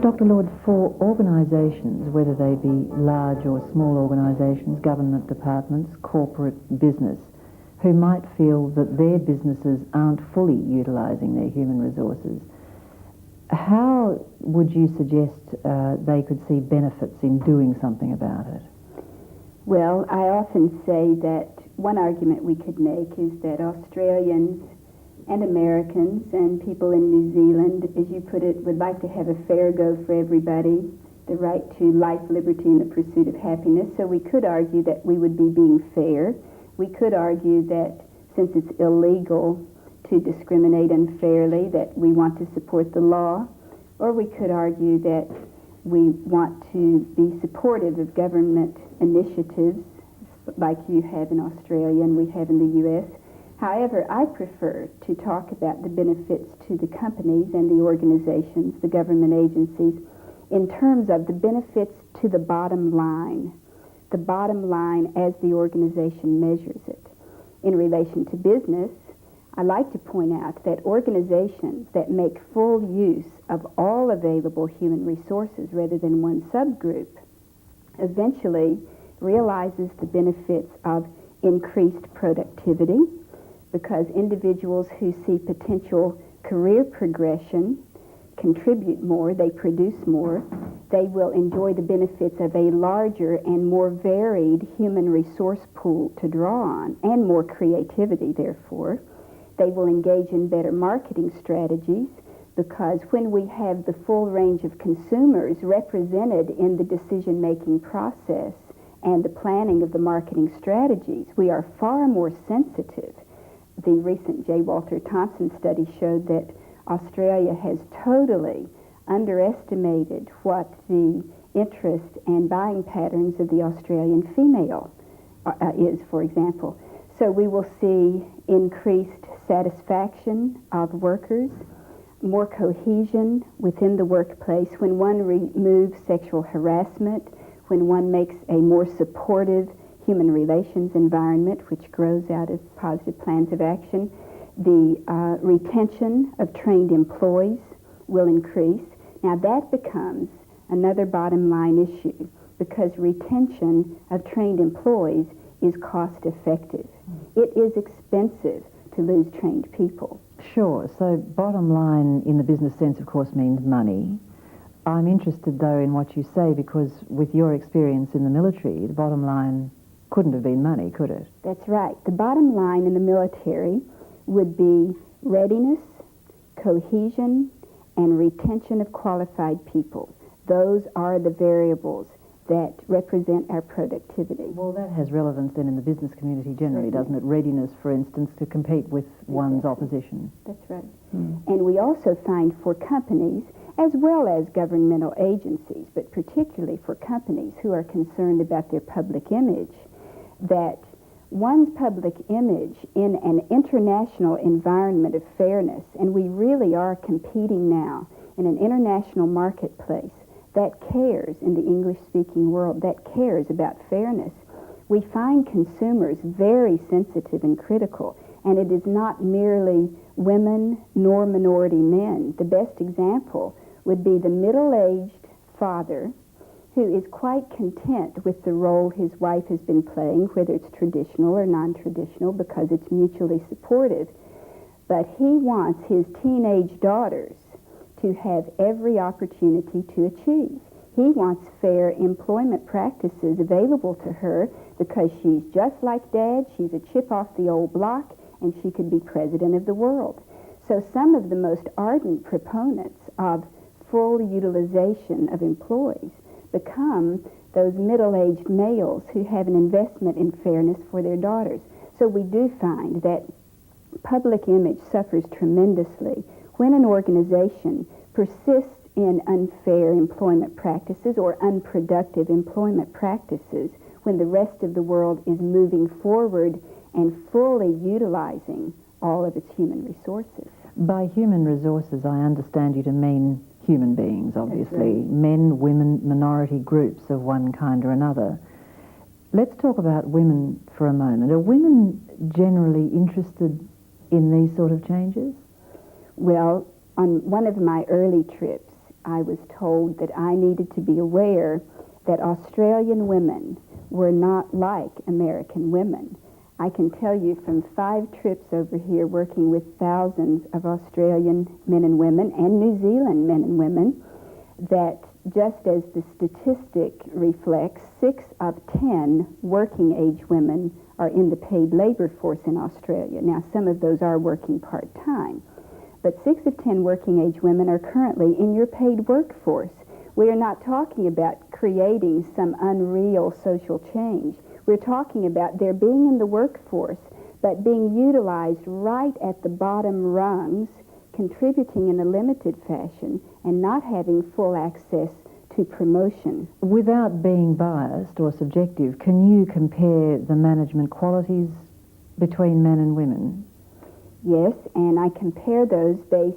Dr. Lord, for organisations, whether they be large or small organisations, government departments, corporate business, who might feel that their businesses aren't fully utilising their human resources, how would you suggest they could see benefits in doing something about it? Well, I often say that one argument we could make is that Australians and Americans and people in New Zealand, as you put it, would like to have a fair go for everybody, the right to life, liberty, and the pursuit of happiness. So we could argue that we would be being fair. We could argue that since it's illegal to discriminate unfairly, that we want to support the law. Or we could argue that we want to be supportive of government initiatives like you have in Australia and we have in the U.S. However, I prefer to talk about the benefits to the companies and the organizations, the government agencies, in terms of the benefits to the bottom line as the organization measures it. In relation to business, I like to point out that organizations that make full use of all available human resources rather than one subgroup eventually realizes the benefits of increased productivity, because individuals who see potential career progression contribute more, they produce more, they will enjoy the benefits of a larger and more varied human resource pool to draw on, and more creativity, therefore. They will engage in better marketing strategies, because when we have the full range of consumers represented in the decision-making process and the planning of the marketing strategies, we are far more sensitive. The recent J. Walter Thompson study showed that Australia has totally underestimated what the interest and buying patterns of the Australian female is, for example. So we will see increased satisfaction of workers, more cohesion within the workplace when one removes sexual harassment, when one makes a more supportive human relations environment, which grows out of positive plans of action. The retention of trained employees will increase. Now that becomes another bottom line issue, because retention of trained employees is cost effective. It is expensive to lose trained people. Sure. So bottom line in the business sense, of course, means money. I'm interested, though, in what you say, because with your experience in the military, the bottom line couldn't have been money, could it? That's right. The bottom line in the military would be readiness, cohesion, and retention of qualified people. Those are the variables that represent our productivity. Well, that has relevance then in the business community generally, doesn't it? Readiness, for instance, to compete with one's opposition. That's right. And we also find for companies, as well as governmental agencies, but particularly for companies who are concerned about their public image, that one's public image in an international environment of fairness, and we really are competing now in an international marketplace that cares, in the English-speaking world, that cares about fairness. We find consumers very sensitive and critical, and it is not merely women nor minority men. The best example would be the middle-aged father who is quite content with the role his wife has been playing, whether it's traditional or non-traditional, because it's mutually supportive. But he wants his teenage daughters to have every opportunity to achieve. He wants fair employment practices available to her because she's just like Dad, she's a chip off the old block, and she could be president of the world. So some of the most ardent proponents of full utilization of employees become those middle-aged males who have an investment in fairness for their daughters. So we do find that public image suffers tremendously when an organization persists in unfair employment practices or unproductive employment practices, when the rest of the world is moving forward and fully utilizing all of its human resources. By human resources, I understand you to mean human beings, obviously. Right. Men, women, minority groups of one kind or another. Let's talk about women for a moment. Are women generally interested in these sort of changes? Well, on one of my early trips, I was told that I needed to be aware that Australian women were not like American women. I can tell you from 5 trips over here working with thousands of Australian men and women and New Zealand men and women that just as the statistic reflects, 6 of 10 working age women are in the paid labor force in Australia. Now, some of those are working part-time, but 6 of 10 working age women are currently in your paid workforce. We are not talking about creating some unreal social change. We're talking about their being in the workforce, but being utilized right at the bottom rungs, contributing in a limited fashion, and not having full access to promotion. Without being biased or subjective, can you compare the management qualities between men and women? Yes, and I compare those based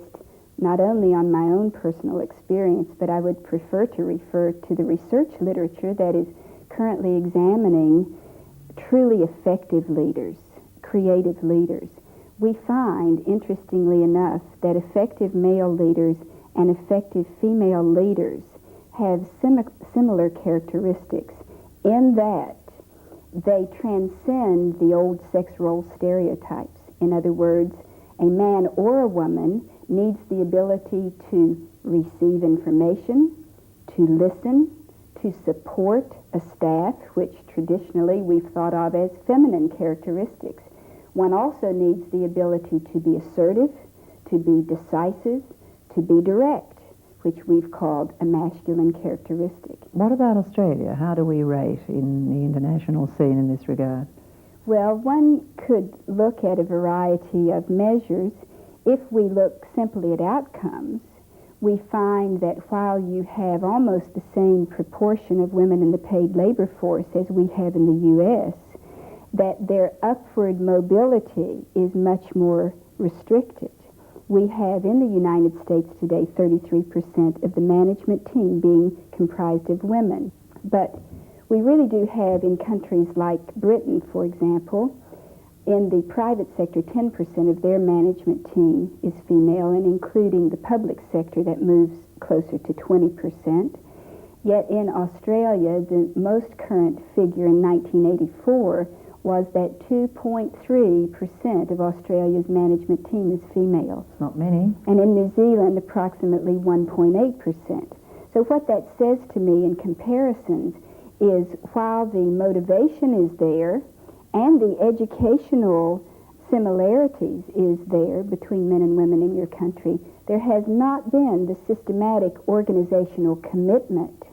not only on my own personal experience, but I would prefer to refer to the research literature that is currently examining truly effective leaders, creative leaders. We find, interestingly enough, that effective male leaders and effective female leaders have similar characteristics in that they transcend the old sex role stereotypes. In other words, a man or a woman needs the ability to receive information, to listen, to support a staff, which traditionally we've thought of as feminine characteristics. One also needs the ability to be assertive, to be decisive, to be direct, which we've called a masculine characteristic. What about Australia? How do we rate in the international scene in this regard? Well, one could look at a variety of measures. If we look simply at outcomes, we find that while you have almost the same proportion of women in the paid labor force as we have in the U.S., that their upward mobility is much more restricted. We have in the United States today 33% of the management team being comprised of women. But we really do have in countries like Britain, for example, in the private sector, 10% of their management team is female, and including the public sector, that moves closer to 20%. Yet in Australia, the most current figure in 1984 was that 2.3% of Australia's management team is female. Not many. And in New Zealand, approximately 1.8%. So what that says to me in comparisons is while the motivation is there and the educational similarities is there between men and women in your country, there has not been the systematic organizational commitment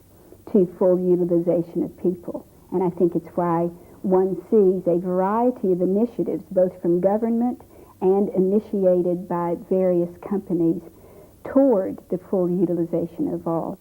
to full utilization of people. And I think it's why one sees a variety of initiatives, both from government and initiated by various companies, toward the full utilization of all.